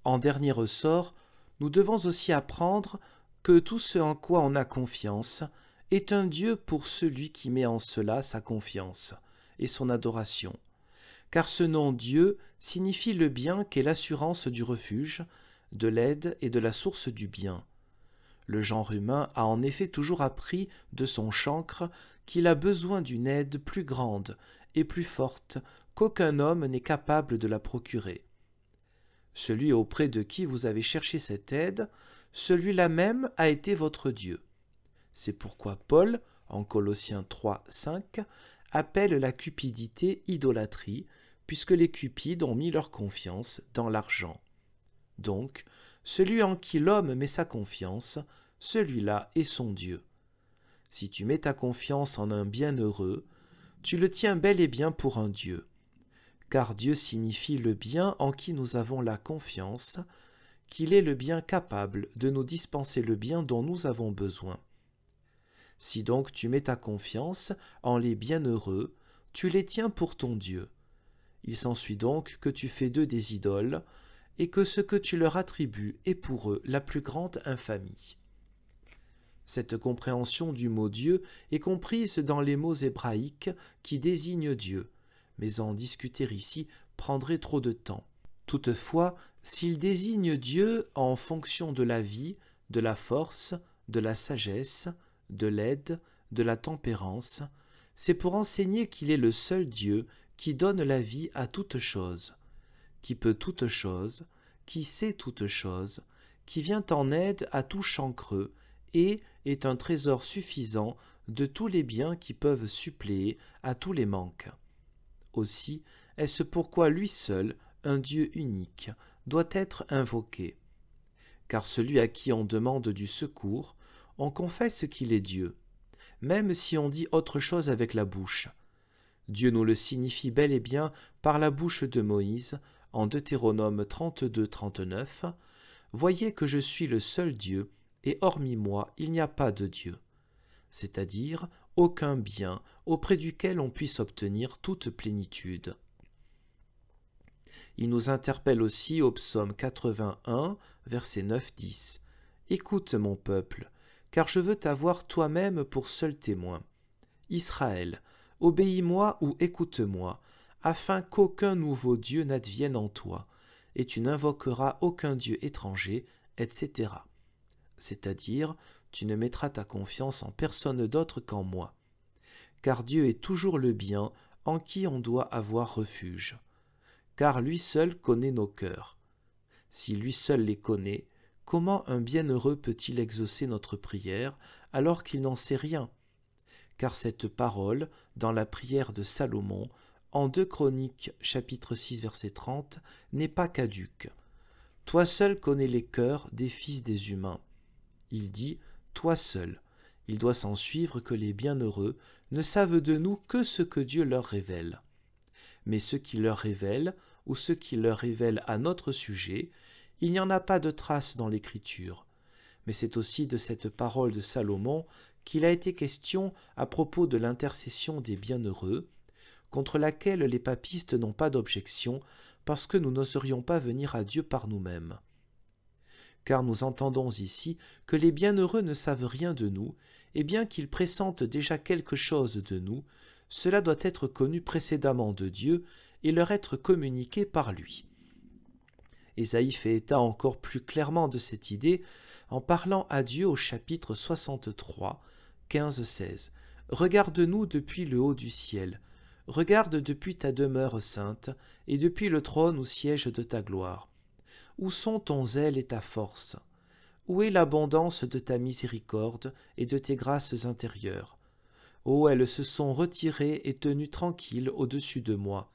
En dernier ressort, nous devons aussi apprendre que tout ce en quoi on a confiance est un Dieu pour celui qui met en cela sa confiance et son adoration. Car ce nom Dieu signifie le bien qu'est l'assurance du refuge, de l'aide et de la source du bien. Le genre humain a en effet toujours appris de son chancre qu'il a besoin d'une aide plus grande et plus forte qu'aucun homme n'est capable de la procurer. Celui auprès de qui vous avez cherché cette aide, celui-là même a été votre Dieu. C'est pourquoi Paul, en Colossiens 3, 5, appelle la cupidité idolâtrie, puisque les cupides ont mis leur confiance dans l'argent. Donc, celui en qui l'homme met sa confiance, celui-là est son Dieu. Si tu mets ta confiance en un bienheureux, tu le tiens bel et bien pour un Dieu. Car Dieu signifie le bien en qui nous avons la confiance, qu'il est le bien capable de nous dispenser le bien dont nous avons besoin. Si donc tu mets ta confiance en les bienheureux, tu les tiens pour ton Dieu. Il s'ensuit donc que tu fais d'eux des idoles, et que ce que tu leur attribues est pour eux la plus grande infamie. Cette compréhension du mot Dieu est comprise dans les mots hébraïques qui désignent Dieu, mais en discuter ici prendrait trop de temps. Toutefois, s'il désigne Dieu en fonction de la vie, de la force, de la sagesse, de l'aide, de la tempérance, c'est pour enseigner qu'il est le seul Dieu qui donne la vie à toute chose, qui peut toute chose, qui sait toute chose, qui vient en aide à tout chancreux et est un trésor suffisant de tous les biens qui peuvent suppléer à tous les manques. Aussi est-ce pourquoi lui seul, un Dieu unique, doit être invoqué. Car celui à qui on demande du secours, on confesse qu'il est Dieu, même si on dit autre chose avec la bouche. Dieu nous le signifie bel et bien par la bouche de Moïse, en Deutéronome 32, 39, « Voyez que je suis le seul Dieu, et hormis moi, il n'y a pas de Dieu. » C'est-à-dire aucun bien auprès duquel on puisse obtenir toute plénitude. Il nous interpelle aussi au psaume 81, versets 9-10. « Écoute mon peuple, car je veux t'avoir toi-même pour seul témoin. Israël, obéis-moi ou écoute-moi, afin qu'aucun nouveau Dieu n'advienne en toi, et tu n'invoqueras aucun Dieu étranger, etc. » C'est-à-dire, tu ne mettras ta confiance en personne d'autre qu'en moi. Car Dieu est toujours le bien en qui on doit avoir refuge. Car lui seul connaît nos cœurs. Si lui seul les connaît, comment un bienheureux peut-il exaucer notre prière alors qu'il n'en sait rien? Car cette parole, dans la prière de Salomon, en 2 Chroniques, chapitre 6, verset 30, n'est pas caduque. « Toi seul connais les cœurs des fils des humains. » Il dit « toi seul ». Il doit s'en suivre que les bienheureux ne savent de nous que ce que Dieu leur révèle. Mais ce qu'il leur révèle, ou ce qu'il leur révèle à notre sujet, il n'y en a pas de trace dans l'Écriture. Mais c'est aussi de cette parole de Salomon qu'il a été question à propos de l'intercession des bienheureux, contre laquelle les papistes n'ont pas d'objection, parce que nous n'oserions pas venir à Dieu par nous-mêmes. Car nous entendons ici que les bienheureux ne savent rien de nous, et bien qu'ils pressentent déjà quelque chose de nous, cela doit être connu précédemment de Dieu et leur être communiqué par lui. Ésaïe fait état encore plus clairement de cette idée en parlant à Dieu au chapitre 63, 15-16. « Regarde-nous depuis le haut du ciel, regarde depuis ta demeure sainte et depuis le trône où siège de ta gloire. Où sont ton zèle et ta force? Où est l'abondance de ta miséricorde et de tes grâces intérieures? Oh, elles se sont retirées et tenues tranquilles au-dessus de moi,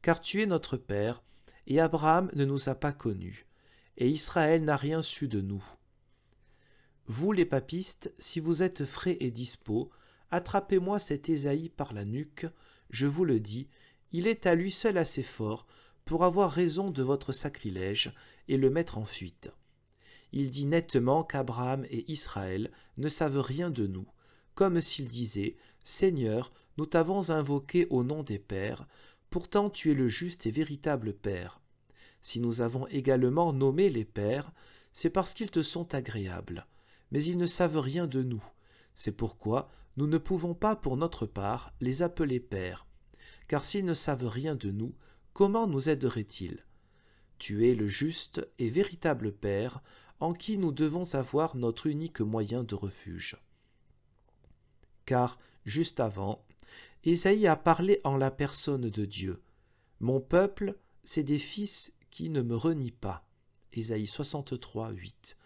car tu es notre Père, et Abraham ne nous a pas connus, et Israël n'a rien su de nous. Vous les papistes, si vous êtes frais et dispos, attrapez-moi cet Ésaïe par la nuque, je vous le dis, il est à lui seul assez fort pour avoir raison de votre sacrilège et le mettre en fuite. Il dit nettement qu'Abraham et Israël ne savent rien de nous, comme s'il disait « Seigneur, nous t'avons invoqué au nom des pères, pourtant tu es le juste et véritable Père. Si nous avons également nommé les pères, c'est parce qu'ils te sont agréables, mais ils ne savent rien de nous. C'est pourquoi nous ne pouvons pas pour notre part les appeler pères, car s'ils ne savent rien de nous, comment nous aideraient-ils? Tu es le juste et véritable Père, en qui nous devons avoir notre unique moyen de refuge. Car, juste avant, Ésaïe a parlé en la personne de Dieu. « Mon peuple, c'est des fils qui ne me renient pas. » Ésaïe 63, 8.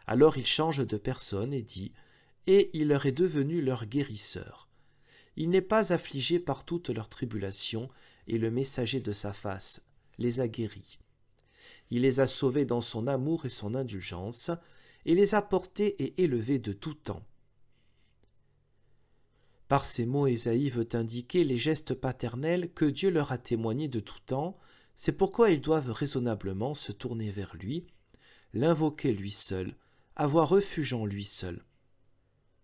Alors il change de personne et dit « Et il leur est devenu leur guérisseur. » Il n'est pas affligé par toutes leurs tribulations, et le messager de sa face les a guéris. Il les a sauvés dans son amour et son indulgence, et les a portés et élevés de tout temps. Par ces mots, Ésaïe veut indiquer les gestes paternels que Dieu leur a témoignés de tout temps. C'est pourquoi ils doivent raisonnablement se tourner vers lui, l'invoquer lui seul, avoir refuge en lui seul.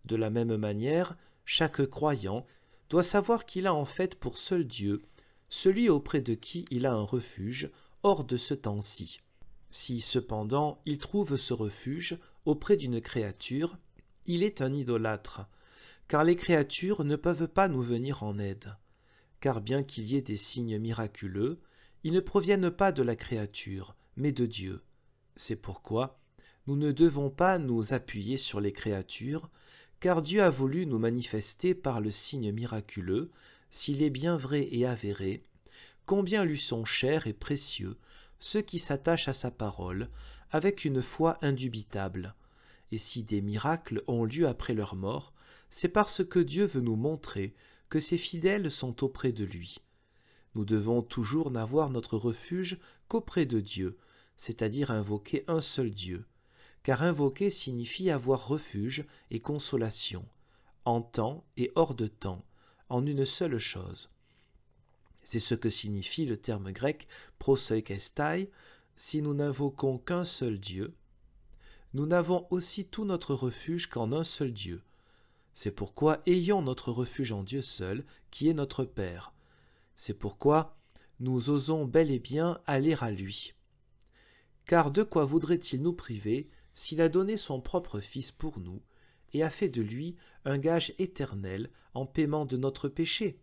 De la même manière, chaque croyant doit savoir qu'il a en fait pour seul Dieu, celui auprès de qui il a un refuge hors de ce temps-ci. Si cependant il trouve ce refuge auprès d'une créature, il est un idolâtre, car les créatures ne peuvent pas nous venir en aide. Car bien qu'il y ait des signes miraculeux, ils ne proviennent pas de la créature, mais de Dieu. C'est pourquoi nous ne devons pas nous appuyer sur les créatures, car Dieu a voulu nous manifester par le signe miraculeux, s'il est bien vrai et avéré, combien lui sont chers et précieux ceux qui s'attachent à sa parole avec une foi indubitable. Et si des miracles ont lieu après leur mort, c'est parce que Dieu veut nous montrer que ses fidèles sont auprès de lui. Nous devons toujours n'avoir notre refuge qu'auprès de Dieu, c'est-à-dire invoquer un seul Dieu, car invoquer signifie avoir refuge et consolation, en temps et hors de temps, en une seule chose. C'est ce que signifie le terme grec prosoikestai. Si nous n'invoquons qu'un seul Dieu, nous n'avons aussi tout notre refuge qu'en un seul Dieu. C'est pourquoi ayons notre refuge en Dieu seul, qui est notre Père. C'est pourquoi nous osons bel et bien aller à lui. Car de quoi voudrait-il nous priver s'il a donné son propre Fils pour nous et a fait de lui un gage éternel en paiement de notre péché?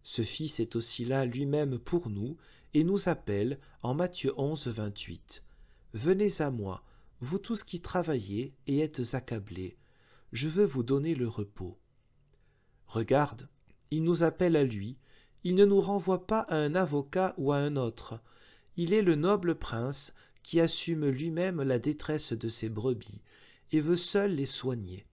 Ce Fils est aussi là lui-même pour nous et nous appelle en Matthieu 11, 28. « Venez à moi, vous tous qui travaillez et êtes accablés, je veux vous donner le repos. » Regarde, il nous appelle à lui, il ne nous renvoie pas à un avocat ou à un autre. Il est le noble prince qui assume lui-même la détresse de ses brebis et veut seul les soigner.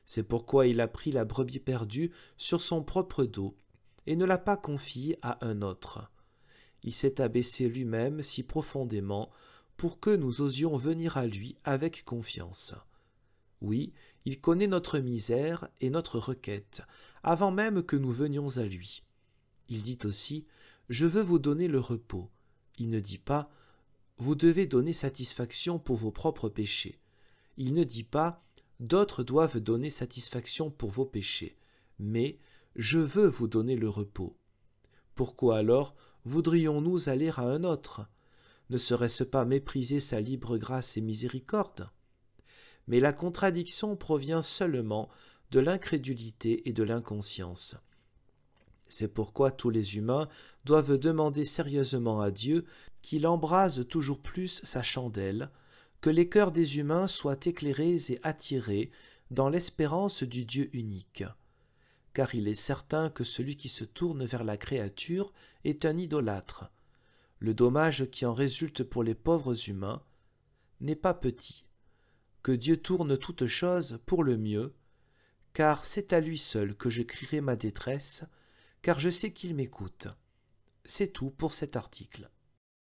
C'est pourquoi il a pris la brebis perdue sur son propre dos et ne l'a pas confiée à un autre. Il s'est abaissé lui-même si profondément pour que nous osions venir à lui avec confiance. Oui, il connaît notre misère et notre requête, avant même que nous venions à lui. Il dit aussi « Je veux vous donner le repos ». Il ne dit pas « Vous devez donner satisfaction pour vos propres péchés ». Il ne dit pas « D'autres doivent donner satisfaction pour vos péchés », mais « Je veux vous donner le repos ». Pourquoi alors voudrions-nous aller à un autre? Ne serait-ce pas mépriser sa libre grâce et miséricorde? Mais la contradiction provient seulement de l'incrédulité et de l'inconscience. C'est pourquoi tous les humains doivent demander sérieusement à Dieu qu'il embrase toujours plus sa chandelle, que les cœurs des humains soient éclairés et attirés dans l'espérance du Dieu unique. Car il est certain que celui qui se tourne vers la créature est un idolâtre. Le dommage qui en résulte pour les pauvres humains n'est pas petit. Que Dieu tourne toutes choses pour le mieux, car c'est à lui seul que je crierai ma détresse, car je sais qu'il m'écoute. C'est tout pour cet article.